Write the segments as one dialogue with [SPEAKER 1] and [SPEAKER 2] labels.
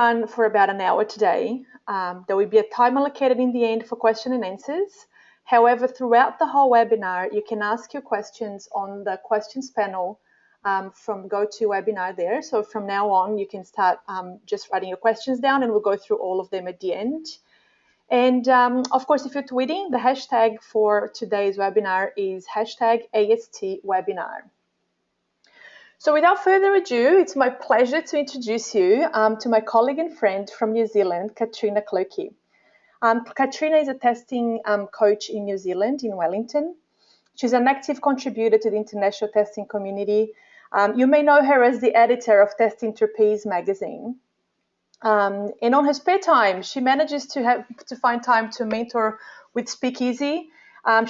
[SPEAKER 1] run for about an hour today. There will be a time allocated in the end for question and answers. However, throughout the whole webinar, you can ask your questions on the questions panel from GoToWebinar there. So from now on, you can start just writing your questions down, and we'll go through all of them at the end. And of course, if you're tweeting, the hashtag for today's webinar is #ASTWebinar. So without further ado, it's my pleasure to introduce you to my colleague and friend from New Zealand, Katrina Cloke. Katrina is a testing coach in New Zealand, in Wellington. She's an active contributor to the international testing community. You may know her as the editor of Testing Trapeze magazine. And on her spare time, she manages to find time to mentor with Speakeasy.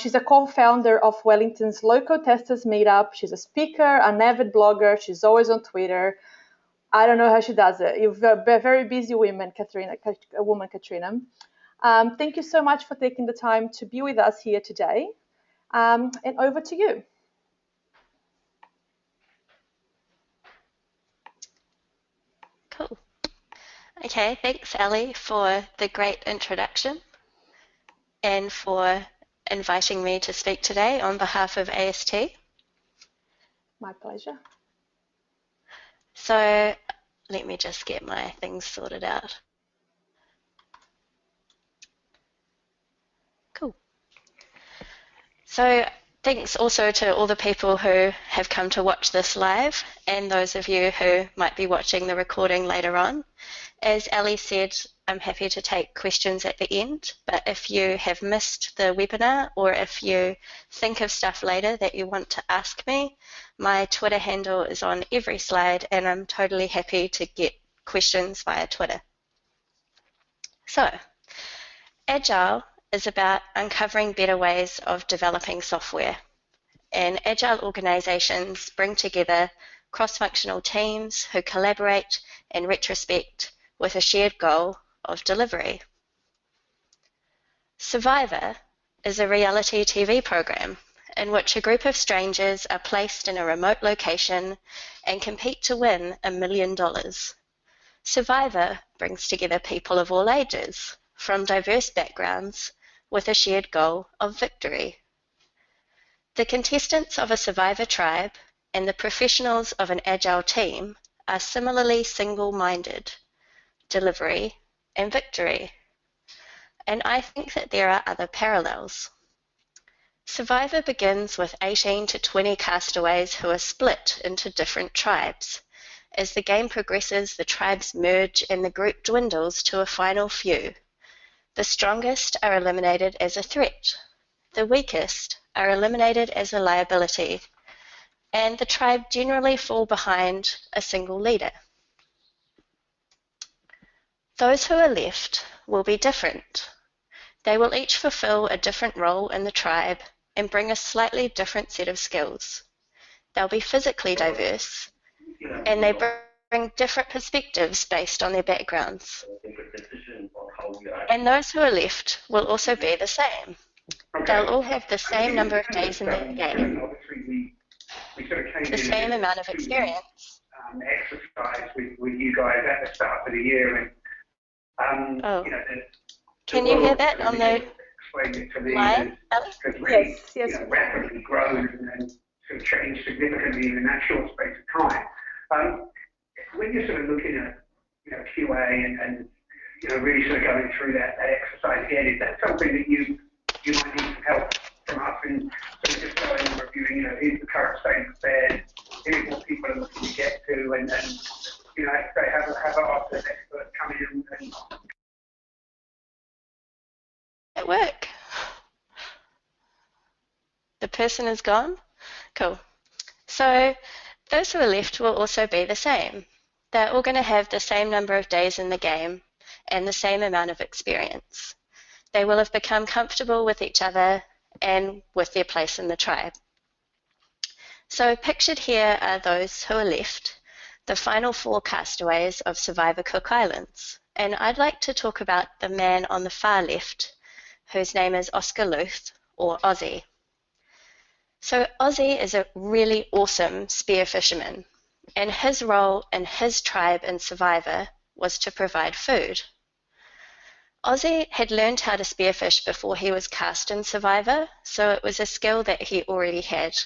[SPEAKER 1] She's a co-founder of Wellington's local testers meetup. She's a speaker, an avid blogger. She's always on Twitter. I don't know how she does it. You're a very busy woman, Katrina. Thank you so much for taking the time to be with us here today. And over to you.
[SPEAKER 2] Cool. Okay, thanks, Ali, for the great introduction and for inviting me to speak today on behalf of AST.
[SPEAKER 1] My pleasure.
[SPEAKER 2] So let me just get my things sorted out. Cool. So thanks also to all the people who have come to watch this live and those of you who might be watching the recording later on. As Ali said, I'm happy to take questions at the end, but if you have missed the webinar or if you think of stuff later that you want to ask me, my Twitter handle is on every slide and I'm totally happy to get questions via Twitter. So, Agile is about uncovering better ways of developing software, and Agile organizations bring together cross-functional teams who collaborate and retrospect with a shared goal of delivery. Survivor is a reality TV program in which a group of strangers are placed in a remote location and compete to win $1 million. Survivor brings together people of all ages, from diverse backgrounds, with a shared goal of victory. The contestants of a Survivor tribe and the professionals of an Agile team are similarly single-minded: delivery and victory. And I think that there are other parallels. Survivor begins with 18 to 20 castaways who are split into different tribes. As the game progresses, the tribes merge and the group dwindles to a final few. The strongest are eliminated as a threat. The weakest are eliminated as a liability. And the tribe generally fall behind a single leader. Those who are left will be different. They will each fulfill a different role in the tribe and bring a slightly different set of skills. They'll be physically diverse, and they bring different perspectives based on their backgrounds. And those who are left will also be the same. They'll all have the same number of days in the game, the same amount of experience.
[SPEAKER 3] Exercise with you guys at the start of the year, and
[SPEAKER 2] can you hear that on the line?
[SPEAKER 1] Yes.
[SPEAKER 3] Rapidly grows and sort of changed significantly in that short space of time. When you're sort of looking at QA and really sort of going through that exercise again, is that something that you might need some help from us in sort of just going and reviewing, here's the current state of affairs, here's what people are looking to get to, and if they have an expert come in and
[SPEAKER 2] at work. The person is gone? Cool. So those who are left will also be the same. They're all going to have the same number of days in the game and the same amount of experience. They will have become comfortable with each other and with their place in the tribe. So pictured here are those who are left, the final 4 castaways of Survivor Cook Islands. And I'd like to talk about the man on the far left, whose name is Oscar Luth, or Ozzy. So Ozzy is a really awesome spear fisherman, and his role in his tribe in Survivor was to provide food. Ozzy had learned how to spearfish before he was cast in Survivor, so it was a skill that he already had.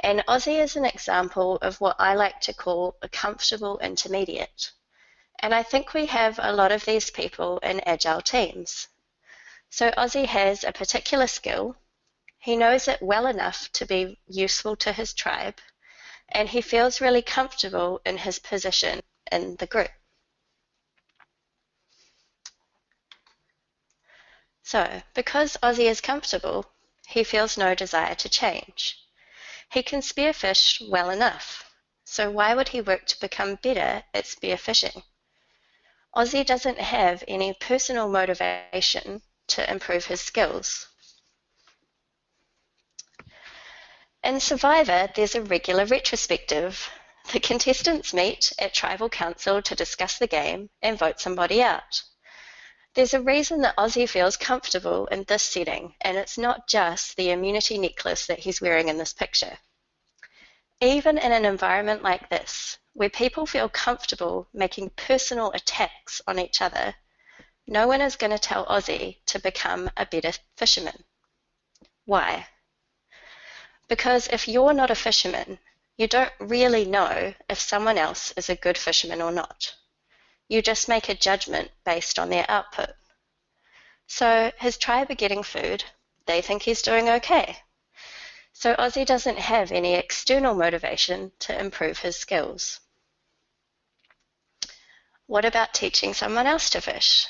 [SPEAKER 2] And Ozzy is an example of what I like to call a comfortable intermediate. And I think we have a lot of these people in Agile teams. So Ozzy has a particular skill, he knows it well enough to be useful to his tribe, and he feels really comfortable in his position in the group. So, because Ozzy is comfortable, he feels no desire to change. He can spearfish well enough, so why would he work to become better at spearfishing? Ozzy doesn't have any personal motivation to improve his skills. In Survivor, there's a regular retrospective. The contestants meet at Tribal Council to discuss the game and vote somebody out. There's a reason that Ozzy feels comfortable in this setting, and it's not just the immunity necklace that he's wearing in this picture. Even in an environment like this, where people feel comfortable making personal attacks on each other, no one is going to tell Ozzy to become a better fisherman. Why? Because if you're not a fisherman, you don't really know if someone else is a good fisherman or not. You just make a judgment based on their output. So his tribe are getting food, they think he's doing okay. So Ozzy doesn't have any external motivation to improve his skills. What about teaching someone else to fish?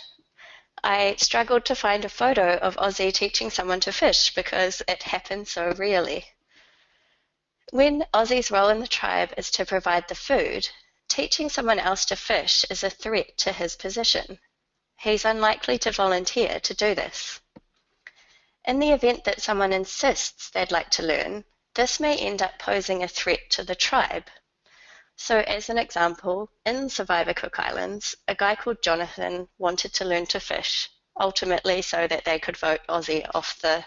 [SPEAKER 2] I struggled to find a photo of Ozzy teaching someone to fish because it happens so rarely. When Ozzy's role in the tribe is to provide the food, teaching someone else to fish is a threat to his position. He's unlikely to volunteer to do this. In the event that someone insists they'd like to learn, this may end up posing a threat to the tribe. So as an example, in Survivor Cook Islands, a guy called Jonathan wanted to learn to fish, ultimately so that they could vote Ozzy off the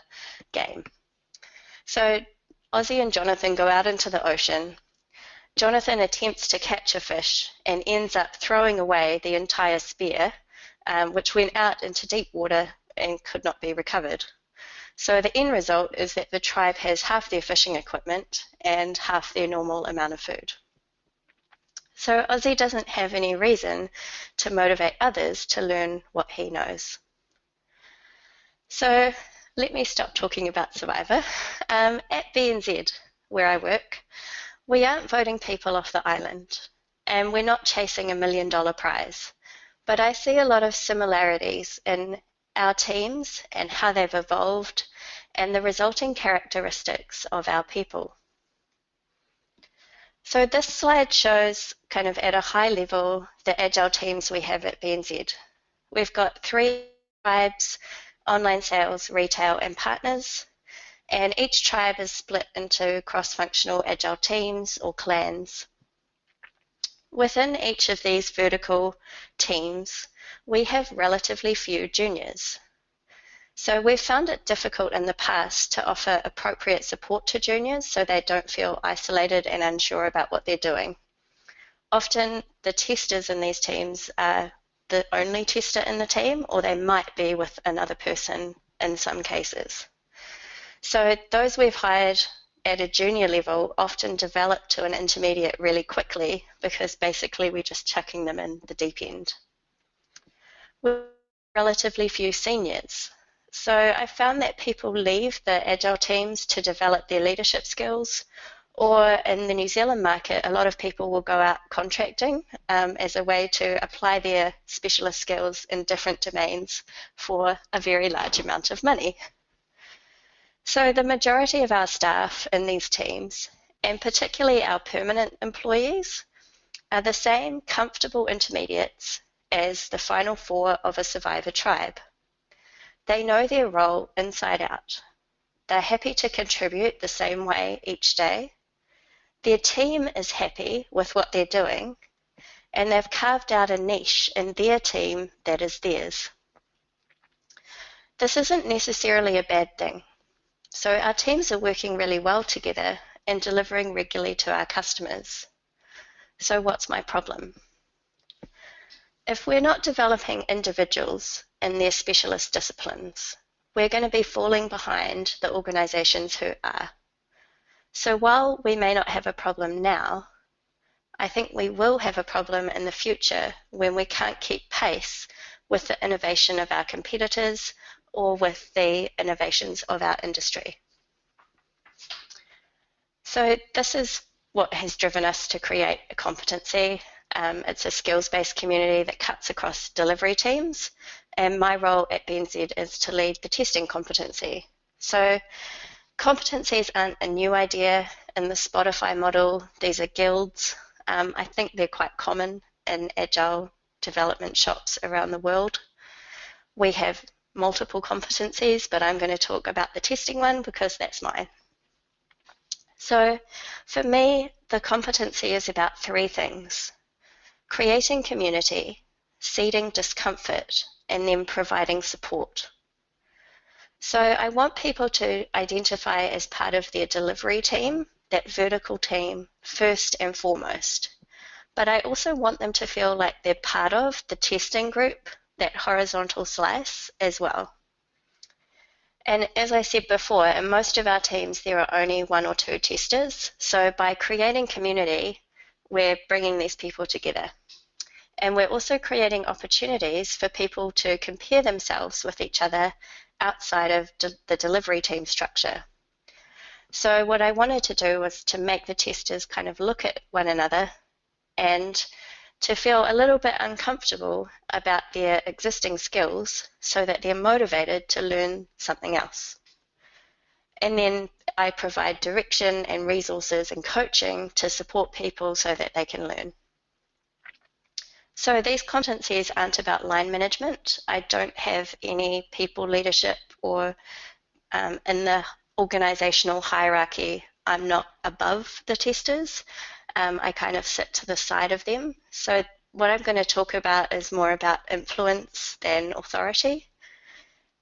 [SPEAKER 2] game. So Ozzy and Jonathan go out into the ocean. Jonathan attempts to catch a fish and ends up throwing away the entire spear, which went out into deep water and could not be recovered. So the end result is that the tribe has half their fishing equipment and half their normal amount of food. So Ozzy doesn't have any reason to motivate others to learn what he knows. So let me stop talking about Survivor. At BNZ, where I work, we aren't voting people off the island, and we're not chasing $1 million prize. But I see a lot of similarities in our teams and how they've evolved and the resulting characteristics of our people. So this slide shows kind of at a high level the Agile teams we have at BNZ. We've got 3 tribes, online sales, retail and partners, and each tribe is split into cross-functional Agile teams or clans. Within each of these vertical teams, we have relatively few juniors. So we've found it difficult in the past to offer appropriate support to juniors so they don't feel isolated and unsure about what they're doing. Often the testers in these teams are the only tester in the team, or they might be with another person in some cases. So those we've hired at a junior level often develop to an intermediate really quickly because basically we're just chucking them in the deep end. We're relatively few seniors. So I found that people leave the Agile teams to develop their leadership skills, or in the New Zealand market, a lot of people will go out contracting as a way to apply their specialist skills in different domains for a very large amount of money. So the majority of our staff in these teams, and particularly our permanent employees, are the same comfortable intermediates as the final 4 of a Survivor tribe. They know their role inside out. They're happy to contribute the same way each day. Their team is happy with what they're doing, and they've carved out a niche in their team that is theirs. This isn't necessarily a bad thing. So our teams are working really well together and delivering regularly to our customers. So what's my problem? If we're not developing individuals in their specialist disciplines, we're going to be falling behind the organisations who are. So while we may not have a problem now, I think we will have a problem in the future when we can't keep pace with the innovation of our competitors or with the innovations of our industry. So this is what has driven us to create a competency. It's a skills-based community that cuts across delivery teams, and my role at BNZ is to lead the testing competency. So competencies aren't a new idea in the Spotify model. These are guilds. I think they're quite common in Agile development shops around the world. We have multiple competencies, but I'm going to talk about the testing one because that's mine. So for me, the competency is about three things: creating community, seeding discomfort, and then providing support. So I want people to identify as part of their delivery team, that vertical team, first and foremost. But I also want them to feel like they're part of the testing group, that horizontal slice as well. And as I said before, in most of our teams, there are only one or two testers. So by creating community, we're bringing these people together. And we're also creating opportunities for people to compare themselves with each other outside of the delivery team structure. So what I wanted to do was to make the testers kind of look at one another and to feel a little bit uncomfortable about their existing skills so that they're motivated to learn something else. And then I provide direction and resources and coaching to support people so that they can learn. So these competencies aren't about line management. I don't have any people leadership or in the organizational hierarchy, I'm not above the testers. I kind of sit to the side of them. So what I'm going to talk about is more about influence than authority.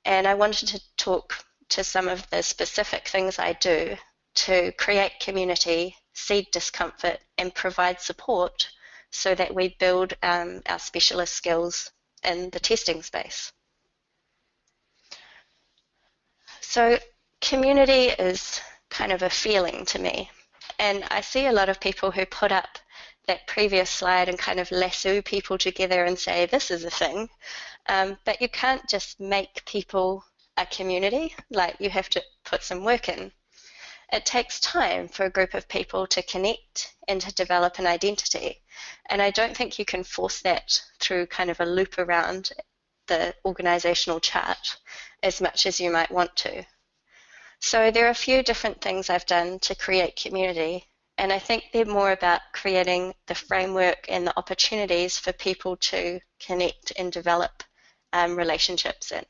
[SPEAKER 2] And I wanted to talk to some of the specific things I do to create community, seed discomfort, and provide support so that we build our specialist skills in the testing space. So community is kind of a feeling to me. And I see a lot of people who put up that previous slide and kind of lasso people together and say, this is a thing. But you can't just make people a community. Like, you have to put some work in. It takes time for a group of people to connect and to develop an identity. And I don't think you can force that through kind of a loop around the organizational chart as much as you might want to. So there are a few different things I've done to create community, and I think they're more about creating the framework and the opportunities for people to connect and develop relationships in.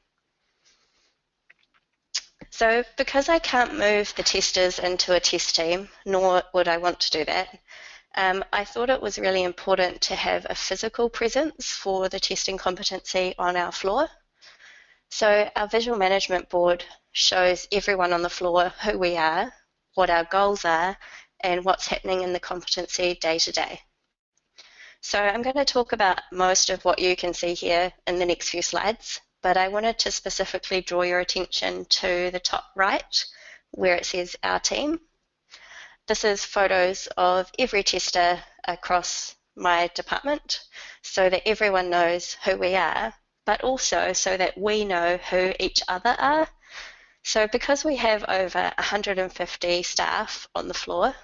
[SPEAKER 2] So because I can't move the testers into a test team, nor would I want to do that, I thought it was really important to have a physical presence for the testing competency on our floor. So our visual management board shows everyone on the floor who we are, what our goals are, and what's happening in the competency day to day. So I'm going to talk about most of what you can see here in the next few slides, but I wanted to specifically draw your attention to the top right, where it says our team. This is photos of every tester across my department so that everyone knows who we are, but also so that we know who each other are. So because we have over 150 staff on the floor,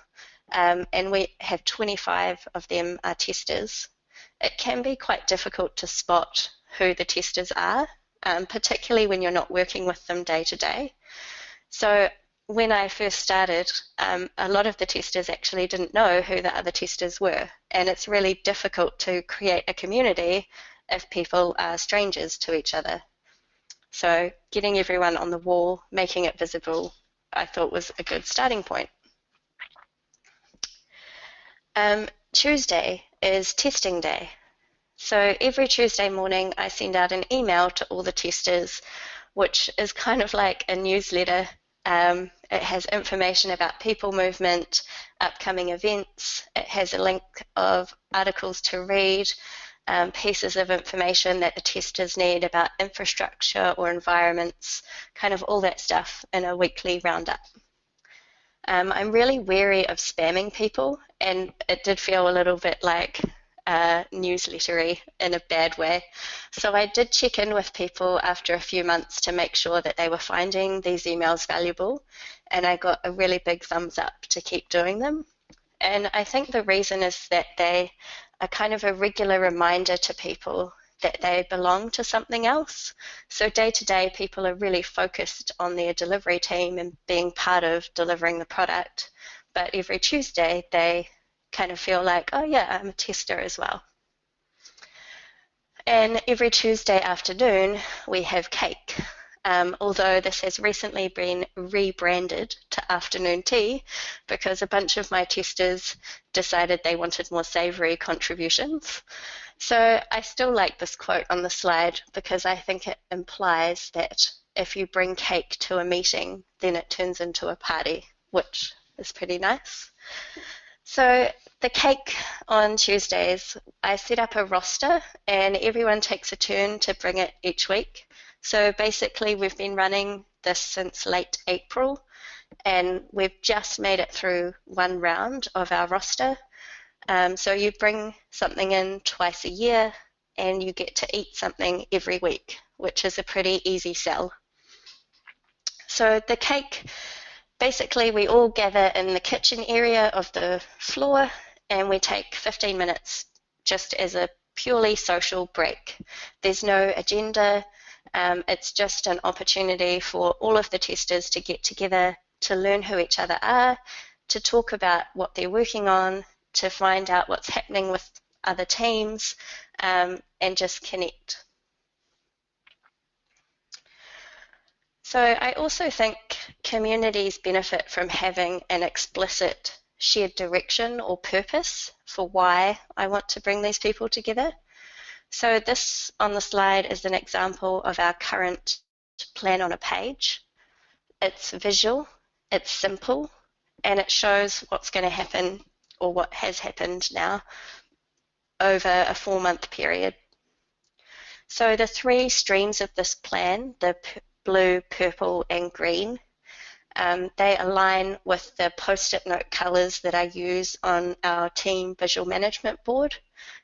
[SPEAKER 2] and we have 25 of them are testers, it can be quite difficult to spot who the testers are, particularly when you're not working with them day to day. So when I first started, a lot of the testers actually didn't know who the other testers were, and it's really difficult to create a community if people are strangers to each other. So getting everyone on the wall, making it visible, I thought was a good starting point. Tuesday is testing day. So every Tuesday morning I send out an email to all the testers, which is kind of like a newsletter. It has information about people movement, upcoming events. It has a link of articles to read, pieces of information that the testers need about infrastructure or environments, kind of all that stuff in a weekly roundup. I'm really wary of spamming people, and it did feel a little bit like newslettery in a bad way. So I did check in with people after a few months to make sure that they were finding these emails valuable, and I got a really big thumbs up to keep doing them. And I think the reason is that they are kind of a regular reminder to people that they belong to something else. So day to day, people are really focused on their delivery team and being part of delivering the product. But every Tuesday, they kind of feel like, oh yeah, I'm a tester as well. And every Tuesday afternoon, we have cake. Although this has recently been rebranded to afternoon tea because a bunch of my testers decided they wanted more savoury contributions. So I still like this quote on the slide because I think it implies that if you bring cake to a meeting, then it turns into a party, which is pretty nice. So the cake on Tuesdays, I set up a roster and everyone takes a turn to bring it each week. So basically we've been running this since late April and we've just made it through one round of our roster. So you bring something in twice a year and you get to eat something every week, which is a pretty easy sell. So the cake, basically we all gather in the kitchen area of the floor and we take 15 minutes just as a purely social break. There's no agenda. It's just an opportunity for all of the testers to get together, to learn who each other are, to talk about what they're working on, to find out what's happening with other teams, and just connect. So I also think communities benefit from having an explicit shared direction or purpose for why I want to bring these people together. So this on the slide is an example of our current plan on a page. It's visual, it's simple, and it shows what's going to happen or what has happened now over a 4-month period. So the 3 streams of this plan, the blue, purple, and green, they align with the post-it note colors that I use on our team visual management board.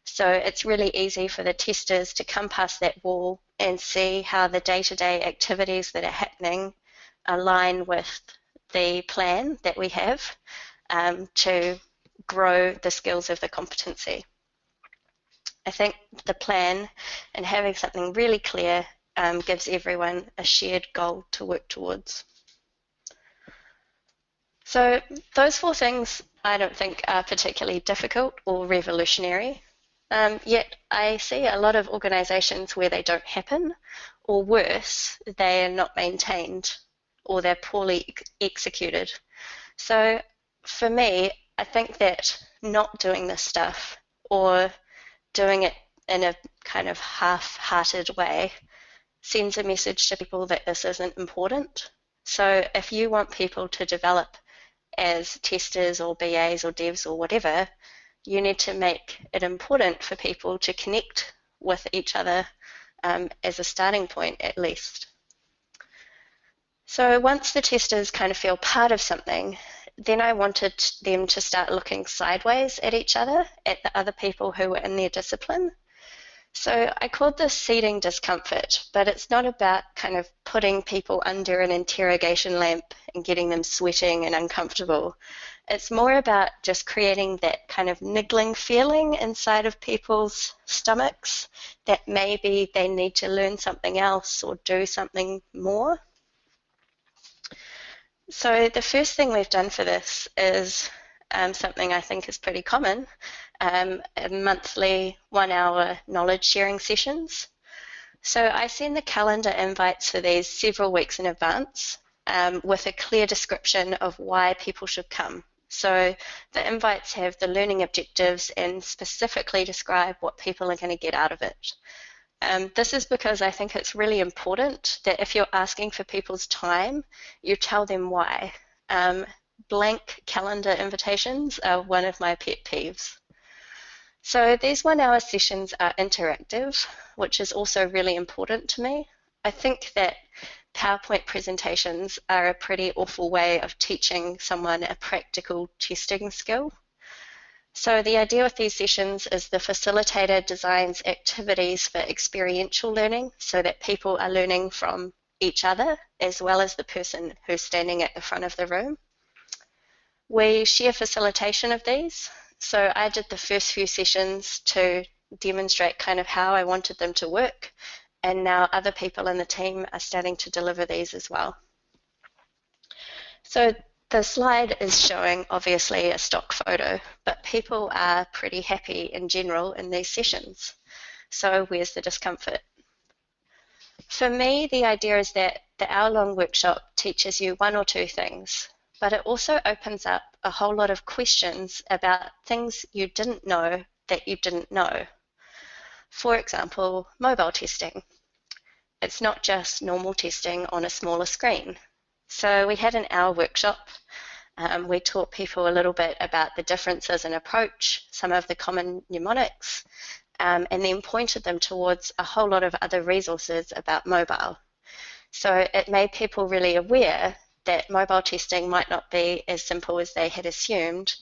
[SPEAKER 2] So it's really easy for the testers to come past that wall and see how the day-to-day activities that are happening align with the plan that we have to grow the skills of the competency. I think the plan and having something really clear gives everyone a shared goal to work towards. So those 4 things I don't think are particularly difficult or revolutionary, yet I see a lot of organisations where they don't happen, or worse, they are not maintained or they're poorly executed. So for me, I think that not doing this stuff or doing it in a kind of half-hearted way sends a message to people that this isn't important. So if you want people to develop as testers or BAs or devs or whatever, you need to make it important for people to connect with each other as a starting point at least. So once the testers kind of feel part of something, then I wanted them to start looking sideways at each other, at the other people who were in their discipline. So I called this seeding discomfort, but it's not about kind of putting people under an interrogation lamp and getting them sweating and uncomfortable. It's more about just creating that kind of niggling feeling inside of people's stomachs that maybe they need to learn something else or do something more. So the first thing we've done for this is something I think is pretty common, monthly 1-hour knowledge sharing sessions. So I send the calendar invites for these several weeks in advance with a clear description of why people should come. So the invites have the learning objectives and specifically describe what people are going to get out of it. This is because I think it's really important that if you're asking for people's time, you tell them why. Blank calendar invitations are one of my pet peeves. So these 1 hour sessions are interactive, which is also really important to me. I think that PowerPoint presentations are a pretty awful way of teaching someone a practical testing skill. So the idea with these sessions is the facilitator designs activities for experiential learning so that people are learning from each other as well as the person who's standing at the front of the room. We share facilitation of these. So I did the first few sessions to demonstrate kind of how I wanted them to work, and now other people in the team are starting to deliver these as well. So the slide is showing obviously a stock photo, but people are pretty happy in general in these sessions. So where's the discomfort? For me, the idea is that the hour-long workshop teaches you one or two things, but it also opens up a whole lot of questions about things you didn't know that you didn't know. For example, mobile testing. It's not just normal testing on a smaller screen. So we had an hour workshop. We taught people a little bit about the differences in approach, some of the common mnemonics, and then pointed them towards a whole lot of other resources about mobile. So it made people really aware that mobile testing might not be as simple as they had assumed,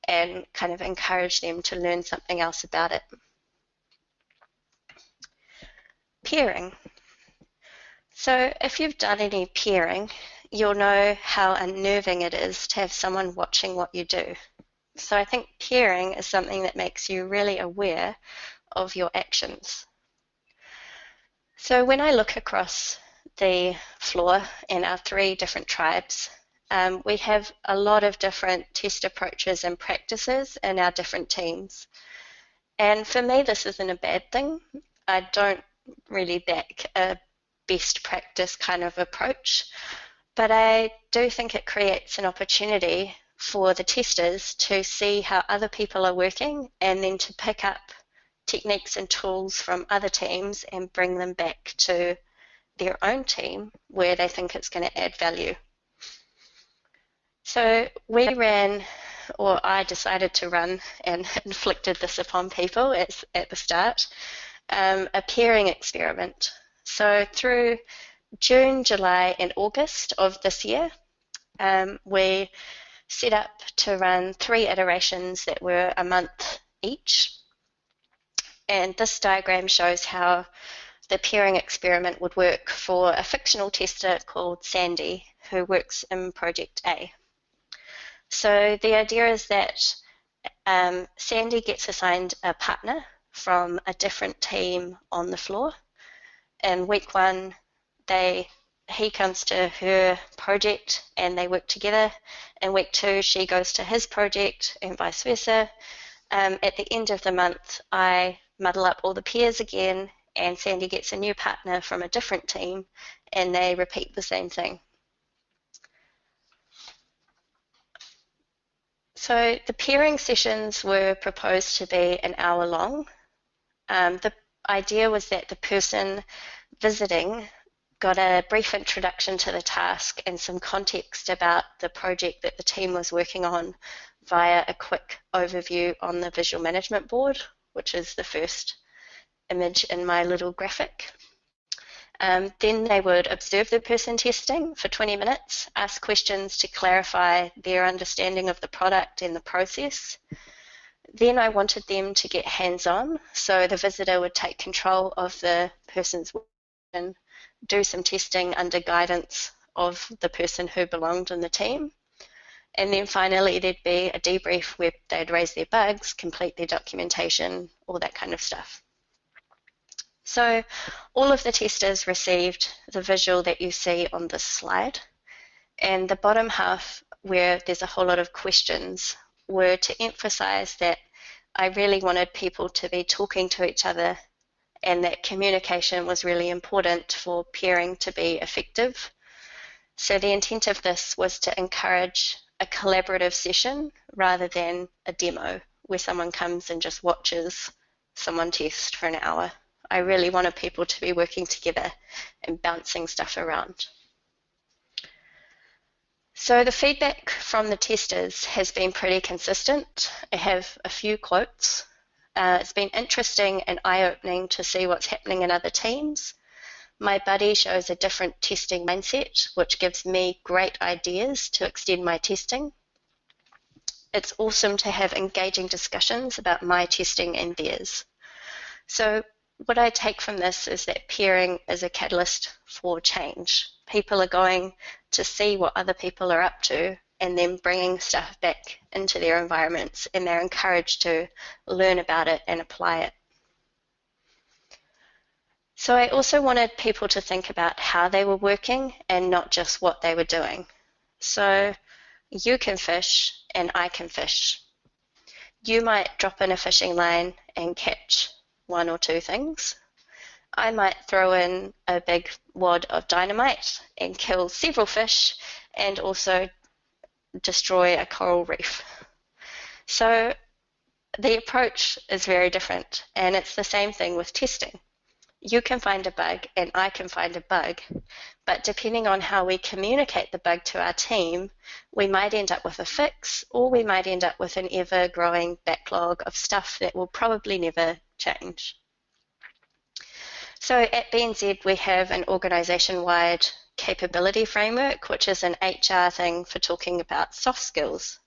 [SPEAKER 2] and kind of encouraged them to learn something else about it. Peering. So if you've done any peering, you'll know how unnerving it is to have someone watching what you do. So I think peering is something that makes you really aware of your actions. So when I look across the floor in our 3 different tribes, we have a lot of different test approaches and practices in our different teams. And for me, this isn't a bad thing. I don't really back a best practice kind of approach, but I do think it creates an opportunity for the testers to see how other people are working and then to pick up techniques and tools from other teams and bring them back to their own team where they think it's going to add value. So we ran, or I decided to run and inflicted this upon people at the start, a peering experiment. So through June, July and August of this year, we set up to run 3 iterations that were a month each. And this diagram shows how the peering experiment would work for a fictional tester called Sandy, who works in Project A. So the idea is that Sandy gets assigned a partner from a different team on the floor. In week 1, he comes to her project and they work together. In week 2, she goes to his project and vice versa. At the end of the month, I muddle up all the pairs again and Sandy gets a new partner from a different team and they repeat the same thing. So the peering sessions were proposed to be an hour long. The idea was that the person visiting got a brief introduction to the task and some context about the project that the team was working on via a quick overview on the visual management board, which is the first image in my little graphic. Then they would observe the person testing for 20 minutes, ask questions to clarify their understanding of the product and the process. Then I wanted them to get hands-on, so the visitor would take control of the person's work and do some testing under guidance of the person who belonged in the team. And then finally there'd be a debrief where they'd raise their bugs, complete their documentation, all that kind of stuff. So all of the testers received the visual that you see on this slide, and the bottom half where there's a whole lot of questions were to emphasize that I really wanted people to be talking to each other and that communication was really important for peering to be effective. So the intent of this was to encourage a collaborative session rather than a demo where someone comes and just watches someone test for an hour. I really wanted people to be working together and bouncing stuff around. So the feedback from the testers has been pretty consistent. I have a few quotes. It's been interesting and eye-opening to see what's happening in other teams. My buddy shows a different testing mindset, which gives me great ideas to extend my testing. It's awesome to have engaging discussions about my testing and theirs. So what I take from this is that peering is a catalyst for change. People are going to see what other people are up to and then bringing stuff back into their environments, and they're encouraged to learn about it and apply it. So I also wanted people to think about how they were working and not just what they were doing. So you can fish and I can fish. You might drop in a fishing line and catch one or two things. I might throw in a big wad of dynamite and kill several fish and also destroy a coral reef. So the approach is very different, and it's the same thing with testing. You can find a bug and I can find a bug, but depending on how we communicate the bug to our team, we might end up with a fix, or we might end up with an ever-growing backlog of stuff that will probably never change. So at BNZ, we have an organization-wide capability framework, which is an HR thing for talking about soft skills.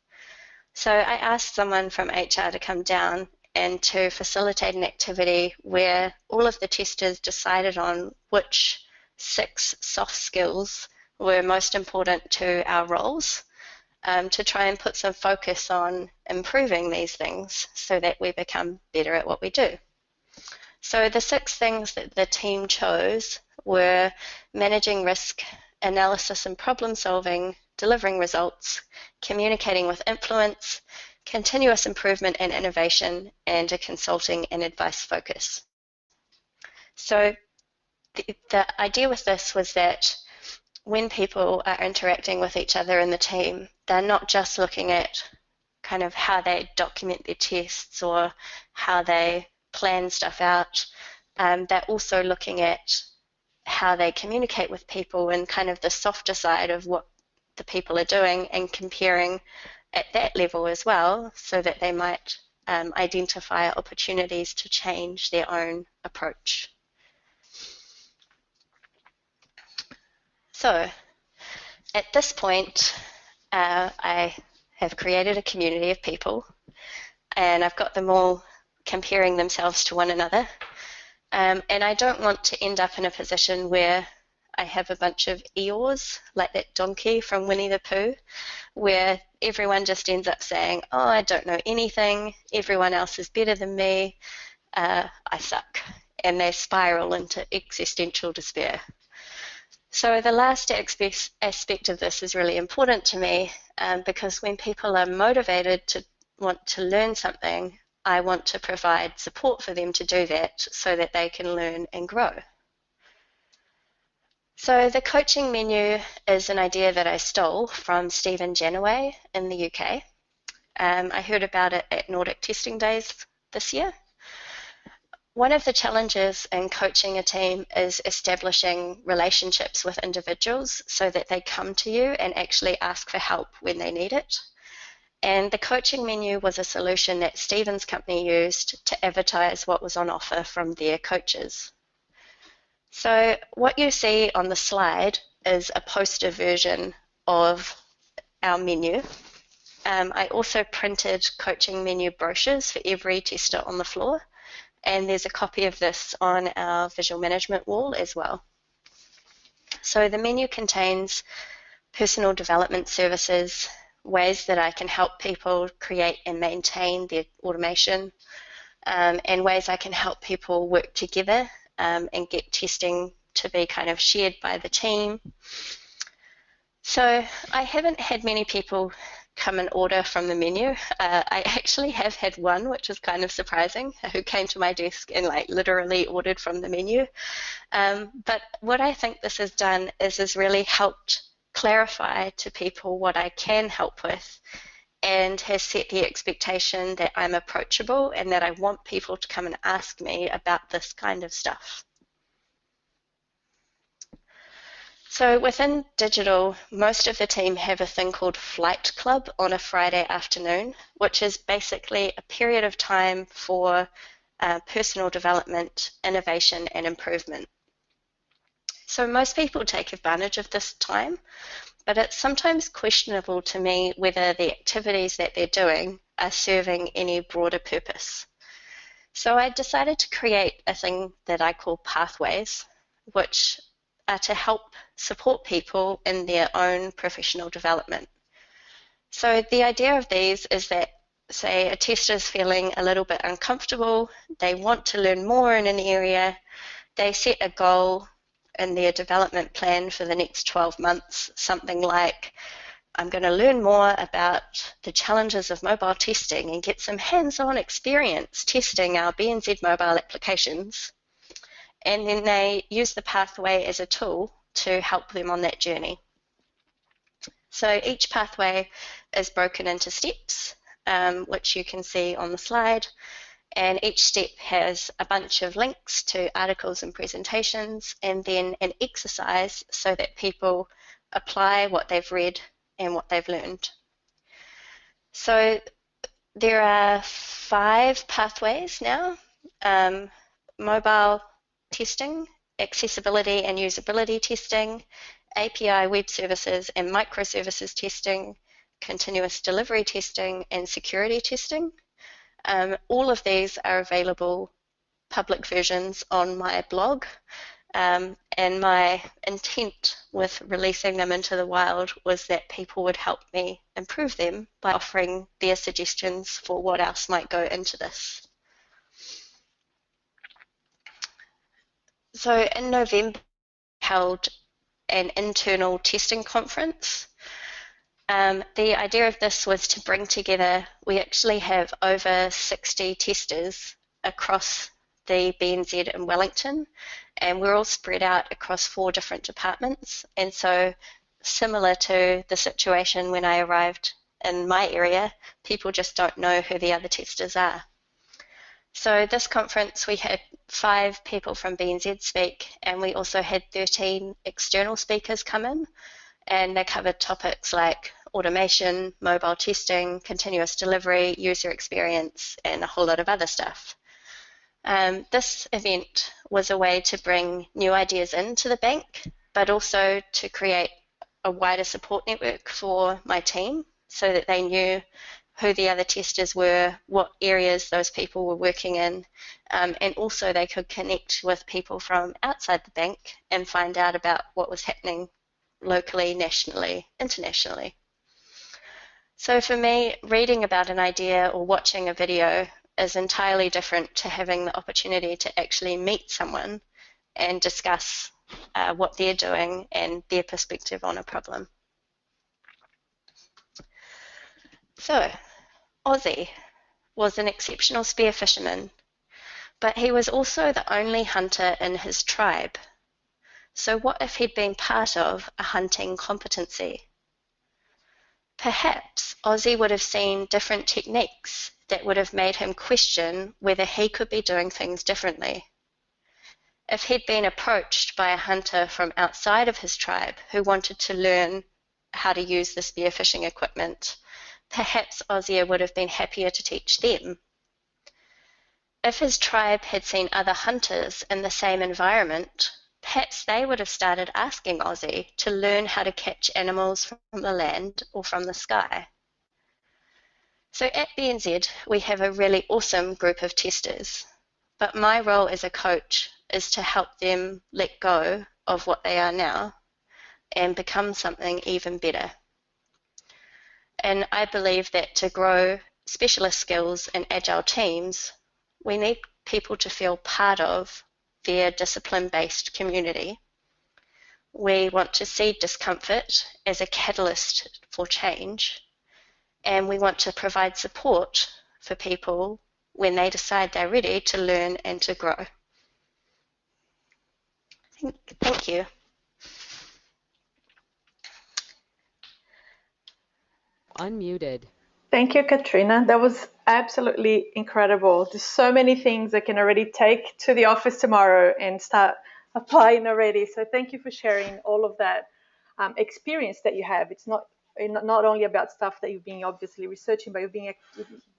[SPEAKER 2] So I asked someone from HR to come down and to facilitate an activity where all of the testers decided on which 6 soft skills were most important to our roles, to try and put some focus on improving these things so that we become better at what we do. So the 6 things that the team chose were managing risk, analysis and problem solving, delivering results, communicating with influence, continuous improvement and innovation, and a consulting and advice focus. So the idea with this was that when people are interacting with each other in the team, they're not just looking at kind of how they document their tests or how they plan stuff out. They're also looking at how they communicate with people and kind of the softer side of what the people are doing, and comparing at that level as well, so that they might identify opportunities to change their own approach. So at this point, I have created a community of people, and I've got them all comparing themselves to one another. And I don't want to end up in a position where I have a bunch of Eeyores, like that donkey from Winnie the Pooh, where everyone just ends up saying, oh, I don't know anything, everyone else is better than me, I suck, and they spiral into existential despair. So the last aspect of this is really important to me, because when people are motivated to want to learn something, I want to provide support for them to do that so that they can learn and grow. So the coaching menu is an idea that I stole from Stephen Janaway in the UK. I heard about it at Nordic Testing Days this year. One of the challenges in coaching a team is establishing relationships with individuals so that they come to you and actually ask for help when they need it. And the coaching menu was a solution that Stephen's company used to advertise what was on offer from their coaches. So what you see on the slide is a poster version of our menu. I also printed coaching menu brochures for every tester on the floor, and there's a copy of this on our visual management wall as well. So the menu contains personal development services, ways that I can help people create and maintain their automation, and ways I can help people work together and get testing to be kind of shared by the team. So I haven't had many people come and order from the menu. I actually have had one, which is kind of surprising, who came to my desk and like literally ordered from the menu. But what I think this has done is really helped clarify to people what I can help with, and has set the expectation that I'm approachable and that I want people to come and ask me about this kind of stuff. So within digital, most of the team have a thing called Flight Club on a Friday afternoon, which is basically a period of time for personal development, innovation, and improvement. So most people take advantage of this time, but it's sometimes questionable to me whether the activities that they're doing are serving any broader purpose. So I decided to create a thing that I call pathways, which are to help support people in their own professional development. So the idea of these is that, say, a tester is feeling a little bit uncomfortable, they want to learn more in an area, they set a goal in their development plan for the next 12 months, something like, I'm going to learn more about the challenges of mobile testing and get some hands-on experience testing our BNZ mobile applications. And then they use the pathway as a tool to help them on that journey. So each pathway is broken into steps, which you can see on the slide, and each step has a bunch of links to articles and presentations, and then an exercise so that people apply what they've read and what they've learned. So there are 5 pathways now: mobile testing, accessibility and usability testing, API web services and microservices testing, continuous delivery testing, and security testing. All of these are available public versions on my blog, and my intent with releasing them into the wild was that people would help me improve them by offering their suggestions for what else might go into this. So in November, I held an internal testing conference. The idea of this was to bring together, we actually have over 60 testers across the BNZ in Wellington, and we're all spread out across 4 different departments. And so similar to the situation when I arrived in my area, people just don't know who the other testers are. So this conference, we had 5 people from BNZ speak, and we also had 13 external speakers come in, and they covered topics like automation, mobile testing, continuous delivery, user experience, and a whole lot of other stuff. This event was a way to bring new ideas into the bank, but also to create a wider support network for my team so that they knew who the other testers were, what areas those people were working in, and also they could connect with people from outside the bank and find out about what was happening locally, nationally, internationally. So for me, reading about an idea or watching a video is entirely different to having the opportunity to actually meet someone and discuss what they're doing and their perspective on a problem. So, Ozzy was an exceptional spear fisherman, but he was also the only hunter in his tribe. So what if he'd been part of a hunting competency? Perhaps Ozzy would have seen different techniques that would have made him question whether he could be doing things differently. If he'd been approached by a hunter from outside of his tribe who wanted to learn how to use the spearfishing equipment, perhaps Ozzy would have been happier to teach them. If his tribe had seen other hunters in the same environment, perhaps they would have started asking Ozzy to learn how to catch animals from the land or from the sky. So at BNZ, we have a really awesome group of testers, but my role as a coach is to help them let go of what they are now and become something even better. And I believe that to grow specialist skills in Agile teams, we need people to feel part of their discipline-based community. We want to see discomfort as a catalyst for change, and we want to provide support for people when they decide they're ready to learn and to grow. Thank you.
[SPEAKER 4] Unmuted.
[SPEAKER 1] Thank you, Katrina. That was absolutely incredible. There's so many things I can already take to the office tomorrow and start applying already. So thank you for sharing all of that experience that you have. It's not only about stuff that you've been obviously researching, but you've been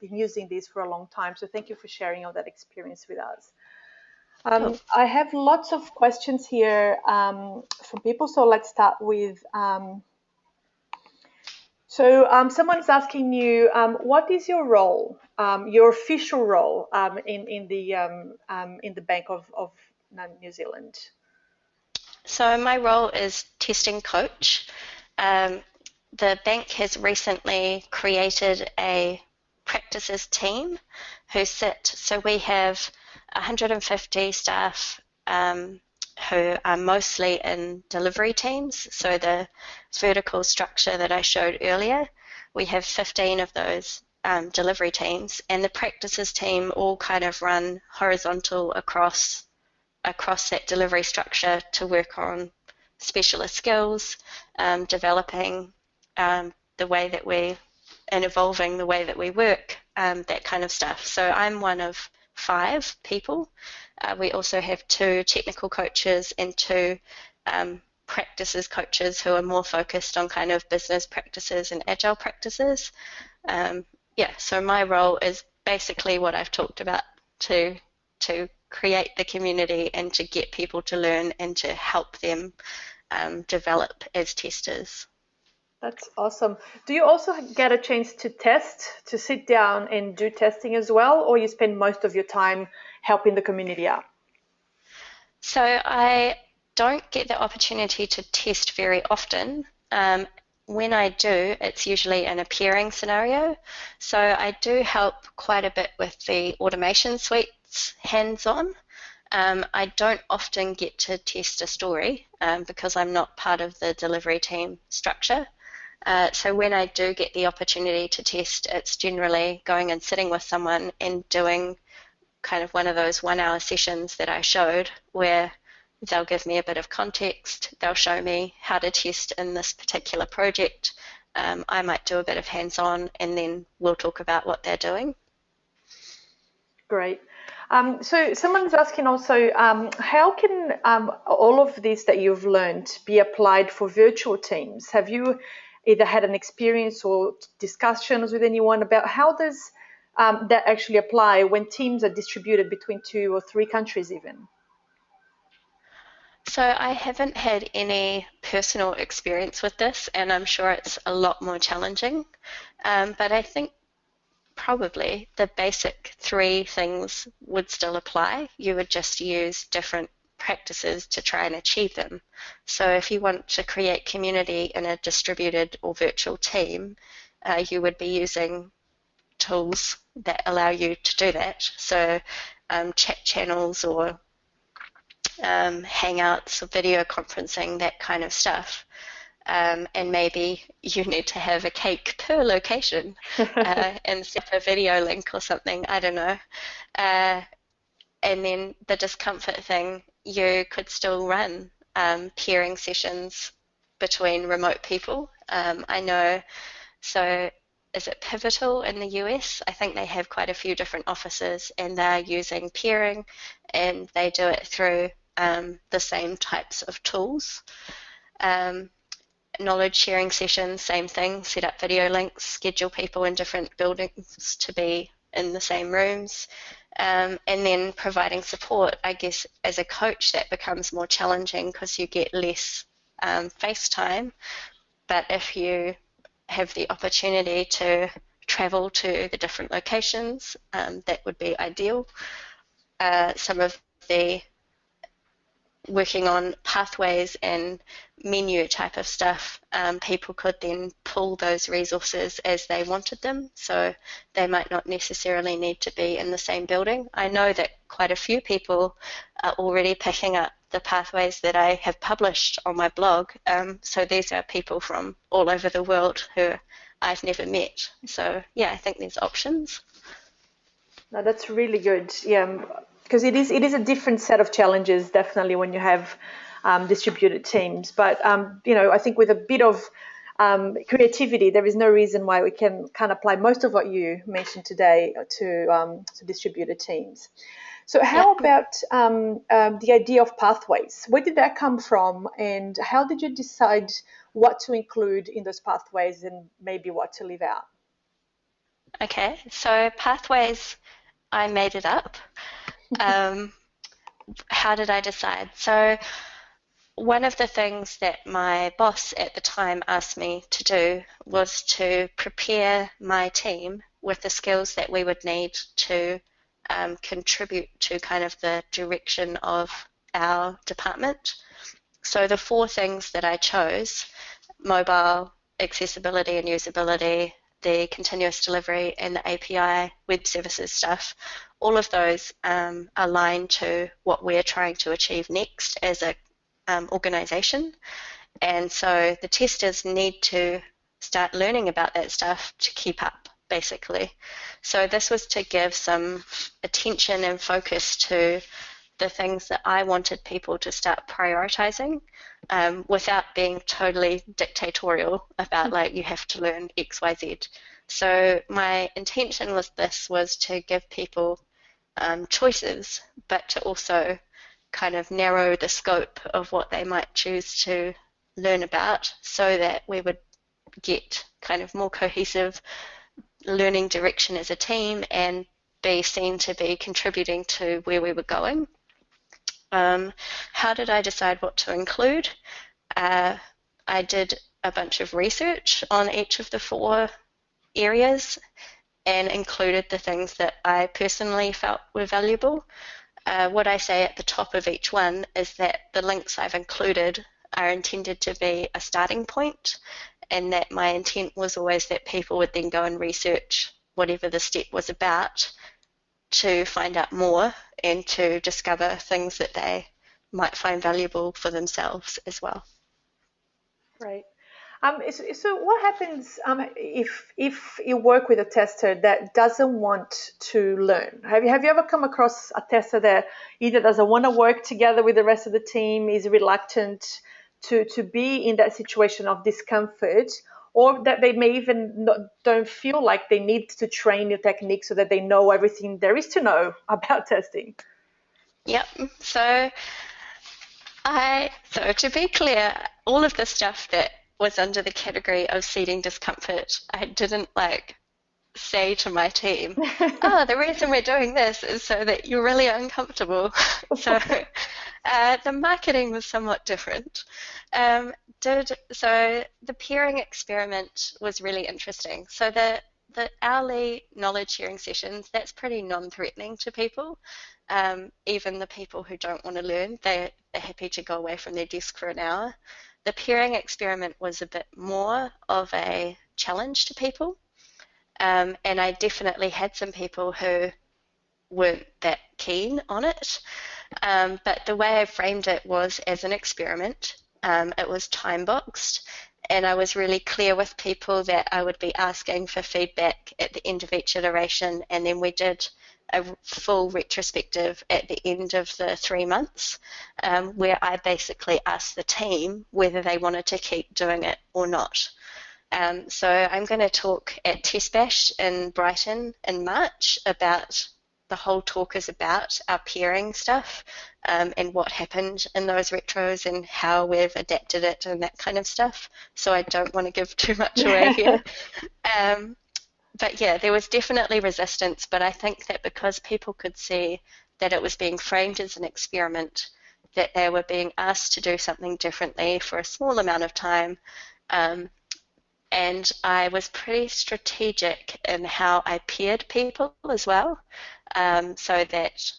[SPEAKER 1] using this for a long time. So thank you for sharing all that experience with us.
[SPEAKER 2] Cool.
[SPEAKER 1] I have lots of questions here from people. So let's start with. Someone's asking you, what is your role, your official role in the Bank of New Zealand?
[SPEAKER 2] So my role is testing coach. The bank has recently created a practices team so we have 150 staff who are mostly in delivery teams. So the vertical structure that I showed earlier, we have 15 of those delivery teams, and the practices team all kind of run horizontal across that delivery structure to work on specialist skills, developing the way that and evolving the way that we work, that kind of stuff. So I'm one of 5 people. We also have 2 technical coaches and 2 practices coaches who are more focused on kind of business practices and agile practices. So my role is basically what I've talked about, to create the community and to get people to learn and to help them develop as testers.
[SPEAKER 1] That's awesome. Do you also get a chance to test, to sit down and do testing as well, or you spend most of your time helping the community out?
[SPEAKER 2] So I don't get the opportunity to test very often. When I do, it's usually in a peering scenario. So I do help quite a bit with the automation suites hands-on. I don't often get to test a story because I'm not part of the delivery team structure. So when I do get the opportunity to test, it's generally going and sitting with someone and doing kind of one of those 1-hour sessions that I showed, where they'll give me a bit of context, they'll show me how to test in this particular project. I might do a bit of hands-on, and then we'll talk about what they're doing.
[SPEAKER 1] Great. So someone's asking also, how can all of this that you've learned be applied for virtual teams? Have you either had an experience or discussions with anyone about how does that actually apply when teams are distributed between 2 or 3 countries even?
[SPEAKER 2] So I haven't had any personal experience with this, and I'm sure it's a lot more challenging. But I think probably the basic 3 things would still apply. You would just use different practices to try and achieve them. So if you want to create community in a distributed or virtual team, you would be using tools that allow you to do that. So chat channels or hangouts or video conferencing, that kind of stuff. And maybe you need to have a cake per location and set up a video link or something, I don't know. And then the discomfort thing, you could still run peering sessions between remote people. I know, so is it Pivotal in the US? I think they have quite a few different offices, and they're using peering, and they do it through the same types of tools. Knowledge sharing sessions, same thing, set up video links, schedule people in different buildings to be in the same rooms, and then providing support. I guess as a coach that becomes more challenging because you get less face time, but if you have the opportunity to travel to the different locations, that would be ideal. Some of the working on pathways and menu type of stuff, people could then pull those resources as they wanted them, so they might not necessarily need to be in the same building. I know that quite a few people are already picking up the pathways that I have published on my blog, so these are people from all over the world who I've never met. So yeah, I think there's options.
[SPEAKER 1] No, that's really good. Yeah, because it is a different set of challenges, definitely, when you have distributed teams. But I think with a bit of creativity, there is no reason why we can't apply most of what you mentioned today to distributed teams. So how about the idea of pathways? Where did that come from, and how did you decide what to include in those pathways and maybe what to leave out?
[SPEAKER 2] Okay, so pathways, I made it up. How did I decide? So one of the things that my boss at the time asked me to do was to prepare my team with the skills that we would need to contribute to kind of the direction of our department. So the four things that I chose, mobile, accessibility and usability, the continuous delivery, and the API web services stuff, all of those align to what we're trying to achieve next as a organization. And so the testers need to start learning about that stuff to keep up, basically. So this was to give some attention and focus to the things that I wanted people to start prioritizing without being totally dictatorial about like you have to learn X, Y, Z. So my intention with this was to give people choices, but to also kind of narrow the scope of what they might choose to learn about so that we would get kind of more cohesive learning direction as a team and be seen to be contributing to where we were going. How did I decide what to include? I did a bunch of research on each of the four areas and included the things that I personally felt were valuable. What I say at the top of each one is that the links I've included are intended to be a starting point, and that my intent was always that people would then go and research whatever the step was about to find out more and to discover things that they might find valuable for themselves as well.
[SPEAKER 1] Right. So what happens if you work with a tester that doesn't want to learn? Have you ever come across a tester that either doesn't want to work together with the rest of the team, is reluctant to be in that situation of discomfort, or that they may even don't feel like they need to train new techniques so that they know everything there is to know about testing?
[SPEAKER 2] Yep. So to be clear, all of the stuff that was under the category of seeding discomfort, I didn't like say to my team, oh, the reason we're doing this is so that you're really uncomfortable. So the marketing was somewhat different. So the pairing experiment was really interesting. So the hourly knowledge sharing sessions, that's pretty non-threatening to people. Even the people who don't want to learn, they're happy to go away from their desk for an hour. The pairing experiment was a bit more of a challenge to people. And I definitely had some people who weren't that keen on it. But the way I framed it was as an experiment. It was time boxed, and I was really clear with people that I would be asking for feedback at the end of each iteration, and then we did a full retrospective at the end of the 3 months, where I basically asked the team whether they wanted to keep doing it or not. So I'm going to talk at Test Bash in Brighton in March about the whole talk is about our pairing stuff and what happened in those retros and how we've adapted it and that kind of stuff. So I don't want to give too much away here. But yeah, there was definitely resistance, but I think that because people could see that it was being framed as an experiment, that they were being asked to do something differently for a small amount of time, and I was pretty strategic in how I paired people as well, so that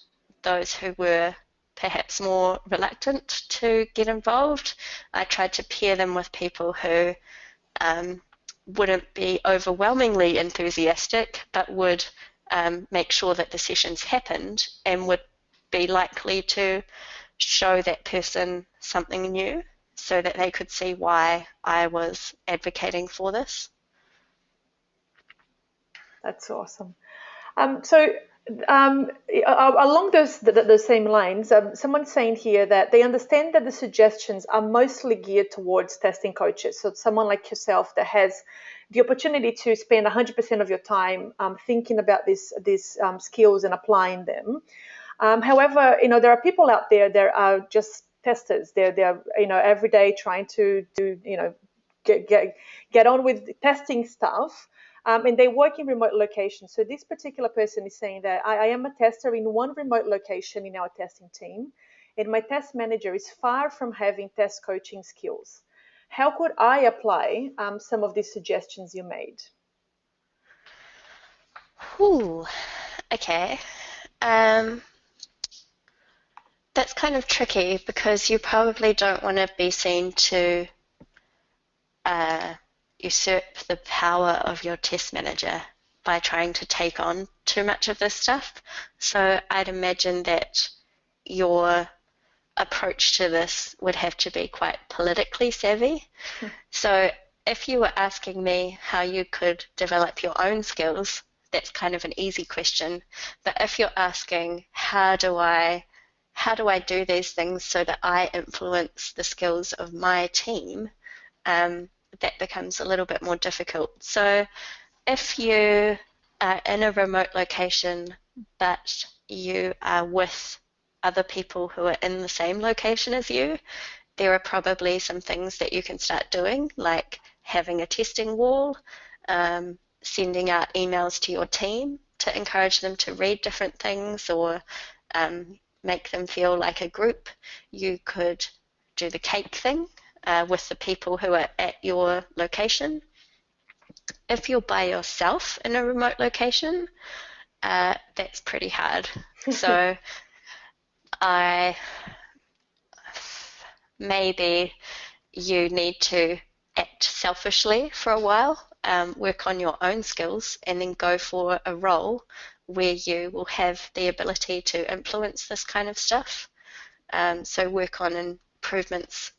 [SPEAKER 2] those who were perhaps more reluctant to get involved, I tried to pair them with people who wouldn't be overwhelmingly enthusiastic, but would make sure that the sessions happened and would be likely to show that person something new, so that they could see why I was advocating for this.
[SPEAKER 1] That's awesome. Along those same lines, someone's saying here that they understand that the suggestions are mostly geared towards testing coaches. So someone like yourself that has the opportunity to spend 100% of your time thinking about these skills and applying them. However, there are people out there that are just testers. They're every day trying to do get on with testing stuff. And they work in remote locations. So this particular person is saying that I am a tester in one remote location in our testing team, and my test manager is far from having test coaching skills. How could I apply some of these suggestions you made?
[SPEAKER 2] Ooh, okay. That's kind of tricky because you probably don't want to be seen to usurp the power of your test manager by trying to take on too much of this stuff. So I'd imagine that your approach to this would have to be quite politically savvy. So if you were asking me how you could develop your own skills, that's kind of an easy question. But if you're asking how do I do these things so that I influence the skills of my team, that becomes a little bit more difficult. So if you are in a remote location but you are with other people who are in the same location as you, there are probably some things that you can start doing, like having a testing wall, sending out emails to your team to encourage them to read different things or make them feel like a group. You could do the cake thing with the people who are at your location. If you're by yourself in a remote location, that's pretty hard. So maybe you need to act selfishly for a while, work on your own skills, and then go for a role where you will have the ability to influence this kind of stuff. So work on improvements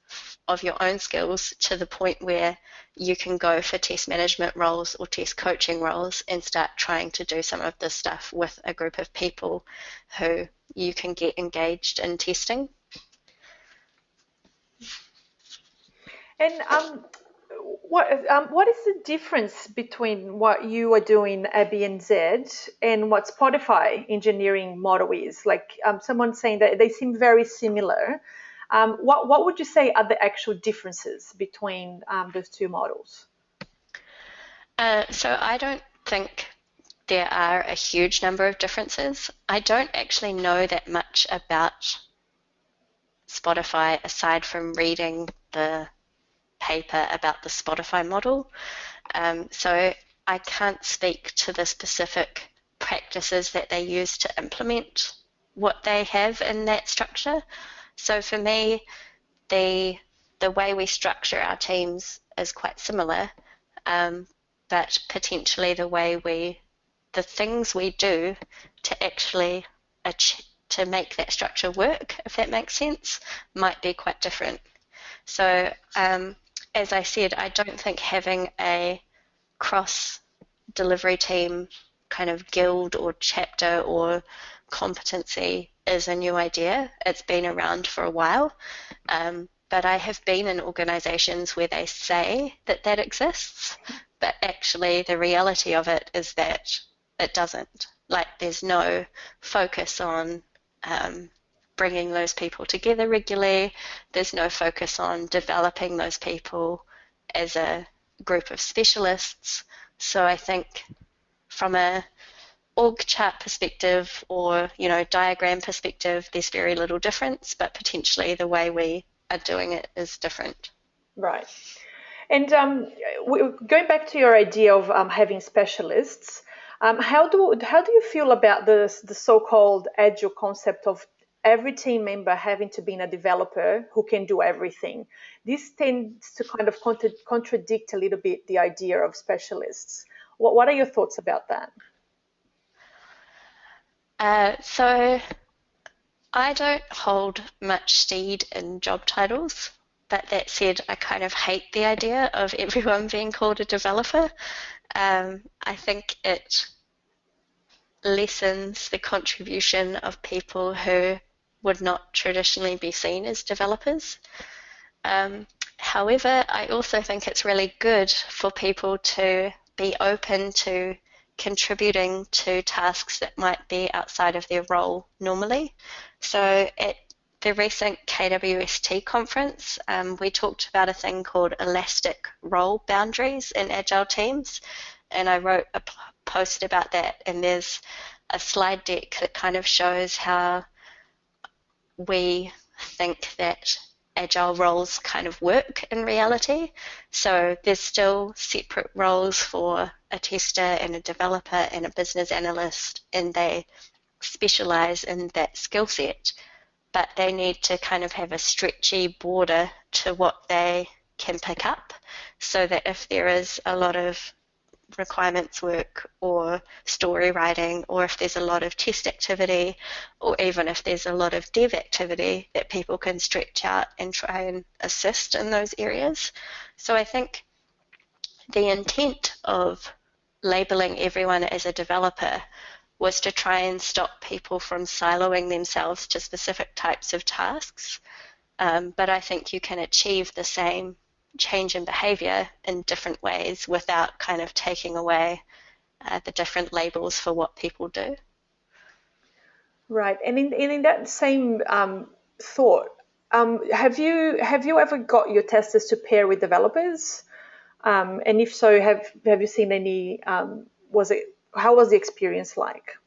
[SPEAKER 2] of your own skills to the point where you can go for test management roles or test coaching roles and start trying to do some of this stuff with a group of people who you can get engaged in testing.
[SPEAKER 1] And what is the difference between what you are doing, Abby and Zed, and what Spotify engineering model is? Like someone saying that they seem very similar. What would you say are the actual differences between those two models?
[SPEAKER 2] So I don't think there are a huge number of differences. I don't actually know that much about Spotify aside from reading the paper about the Spotify model. So I can't speak to the specific practices that they use to implement what they have in that structure. So for me, the way we structure our teams is quite similar, but potentially the things we do to actually to make that structure work, if that makes sense, might be quite different. So as I said, I don't think having a cross delivery team kind of guild or chapter or competency is a new idea. It's been around for a while, but I have been in organizations where they say that that exists, but actually the reality of it is that it doesn't. Like there's no focus on bringing those people together regularly. There's no focus on developing those people as a group of specialists. So I think from a org chart perspective or diagram perspective, there's very little difference, but potentially the way we are doing it is different.
[SPEAKER 1] Right. And going back to your idea of having specialists, how do you feel about the so-called Agile concept of every team member having to be a developer who can do everything? This tends to kind of contradict a little bit the idea of specialists. What are your thoughts about that?
[SPEAKER 2] So I don't hold much steed in job titles, but that said, I kind of hate the idea of everyone being called a developer. I think it lessens the contribution of people who would not traditionally be seen as developers. However, I also think it's really good for people to be open to contributing to tasks that might be outside of their role normally. So at the recent KWST conference, we talked about a thing called elastic role boundaries in Agile teams, and I wrote a post about that, and there's a slide deck that kind of shows how we think that Agile roles kind of work in reality. So there's still separate roles for a tester and a developer and a business analyst, and they specialize in that skill set, but they need to kind of have a stretchy border to what they can pick up, so that if there is a lot of requirements work or story writing, or if there's a lot of test activity, or even if there's a lot of dev activity, that people can stretch out and try and assist in those areas. So I think the intent of labeling everyone as a developer was to try and stop people from siloing themselves to specific types of tasks. But I think you can achieve the same change in behavior in different ways without kind of taking away the different labels for what people do.
[SPEAKER 1] Right, and in that same thought, have you ever got your testers to pair with developers? And if so, have you seen any? How was the experience like?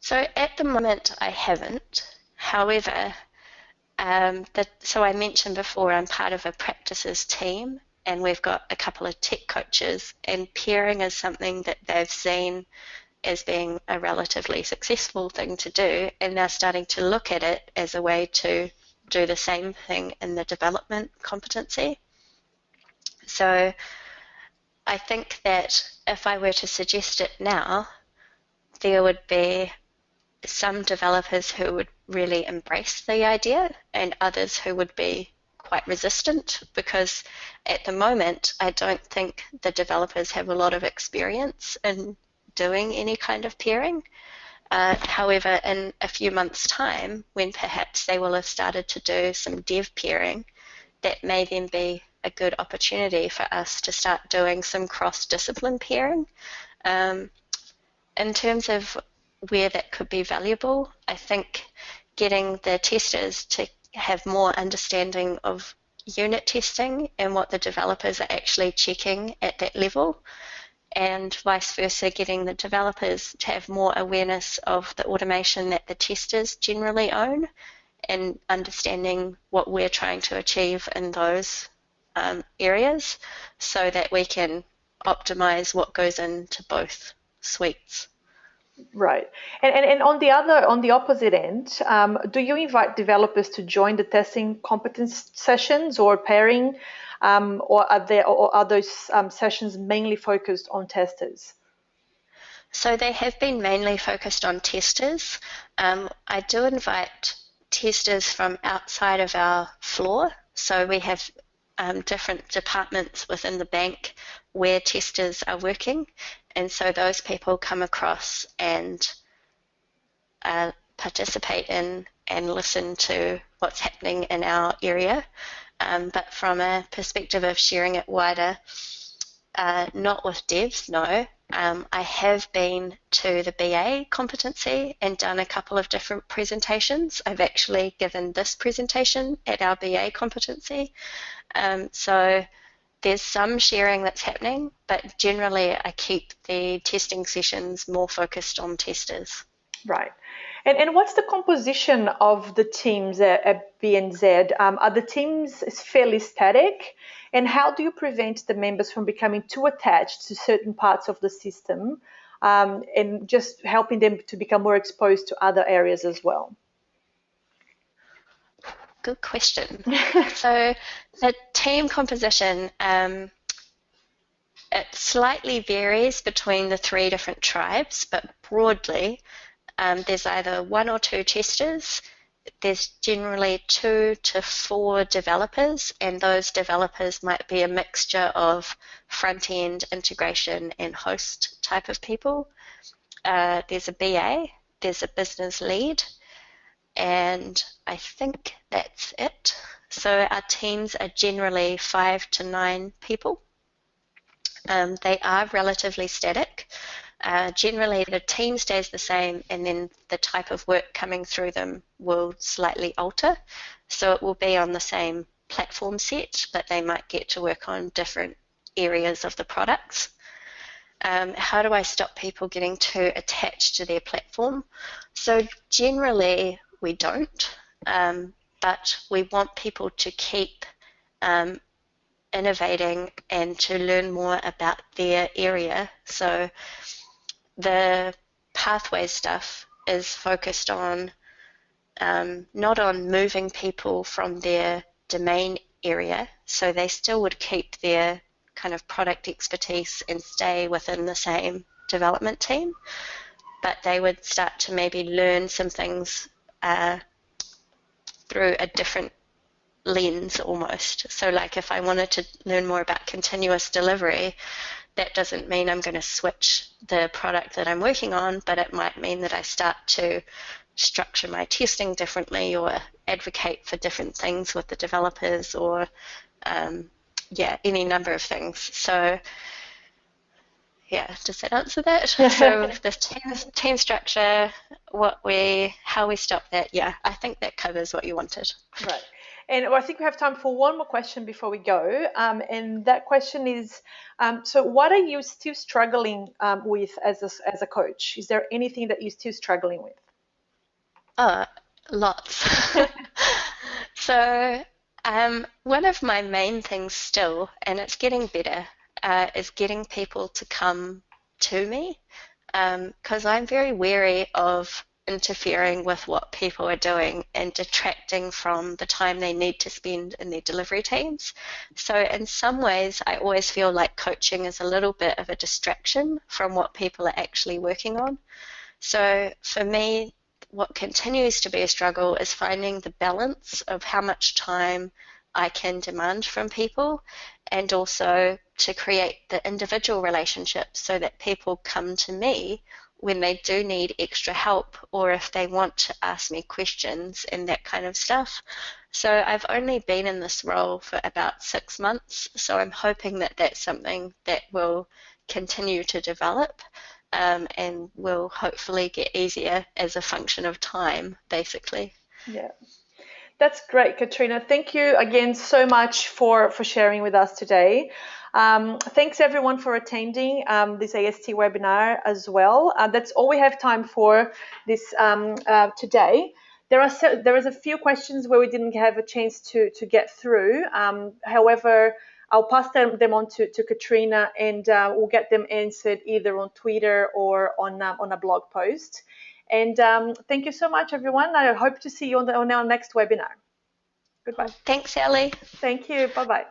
[SPEAKER 2] So at the moment, I haven't. However, so I mentioned before, I'm part of a practices team, and we've got a couple of tech coaches, and pairing is something that they've seen as being a relatively successful thing to do, and they're starting to look at it as a way to do the same thing in the development competency. So I think that if I were to suggest it now, there would be some developers who would really embrace the idea and others who would be quite resistant, because at the moment I don't think the developers have a lot of experience in doing any kind of pairing. However, in a few months' time, when perhaps they will have started to do some dev pairing, that may then be a good opportunity for us to start doing some cross-discipline pairing. In terms of where that could be valuable, I think getting the testers to have more understanding of unit testing and what the developers are actually checking at that level, and vice versa, getting the developers to have more awareness of the automation that the testers generally own, and understanding what we're trying to achieve in those areas, so that we can optimize what goes into both suites.
[SPEAKER 1] Right, and on the opposite end, do you invite developers to join the testing competence sessions or pairing, or are those sessions mainly focused on testers?
[SPEAKER 2] So they have been mainly focused on testers. I do invite testers from outside of our floor. So we have different departments within the bank where testers are working. And so those people come across and participate in and listen to what's happening in our area. But from a perspective of sharing it wider, not with devs, no. I have been to the BA competency and done a couple of different presentations. I've actually given this presentation at our BA competency. So there's some sharing that's happening, but generally I keep the testing sessions more focused on testers.
[SPEAKER 1] Right. And what's the composition of the teams at BNZ? Are the teams fairly static? And how do you prevent the members from becoming too attached to certain parts of the system, and just helping them to become more exposed to other areas as well?
[SPEAKER 2] Good question. So the team composition, it slightly varies between the three different tribes, but broadly, there's either one or two testers. There's generally 2 to 4 developers, and those developers might be a mixture of front-end integration and host type of people. There's a BA, there's a business lead, and I think that's it. So our teams are generally 5 to 9 people. They are relatively static. Generally, the team stays the same, and then the type of work coming through them will slightly alter. So it will be on the same platform set, but they might get to work on different areas of the products. How do I stop people getting too attached to their platform? So generally, we don't, but we want people to keep innovating and to learn more about their area. So the pathway stuff is focused on not on moving people from their domain area, so they still would keep their kind of product expertise and stay within the same development team, but they would start to maybe learn some things through a different lens almost. So like if I wanted to learn more about continuous delivery, that doesn't mean I'm going to switch the product that I'm working on, but it might mean that I start to structure my testing differently or advocate for different things with the developers or any number of things. So yeah, does that answer that? So the team structure, how we stop that, yeah, I think that covers what you wanted.
[SPEAKER 1] Right. And I think we have time for one more question before we go. And that question is, so what are you still struggling with as a coach? Is there anything that you're still struggling with?
[SPEAKER 2] Lots. So one of my main things still, and it's getting better, is getting people to come to me, because I'm very wary of interfering with what people are doing and detracting from the time they need to spend in their delivery teams. So in some ways, I always feel like coaching is a little bit of a distraction from what people are actually working on. So for me, what continues to be a struggle is finding the balance of how much time I can demand from people and also to create the individual relationships so that people come to me when they do need extra help or if they want to ask me questions and that kind of stuff. So I've only been in this role for about 6 months, so I'm hoping that that's something that will continue to develop and will hopefully get easier as a function of time, basically.
[SPEAKER 1] Yeah. That's great, Katrina. Thank you again so much for sharing with us today. Thanks everyone for attending this AST webinar as well. That's all we have time for this today. There is a few questions where we didn't have a chance to get through. However, I'll pass them on to Katrina and we'll get them answered either on Twitter or on a blog post. And thank you so much, everyone. I hope to see you on our next webinar. Goodbye.
[SPEAKER 2] Thanks, Ellie.
[SPEAKER 1] Thank you. Bye-bye.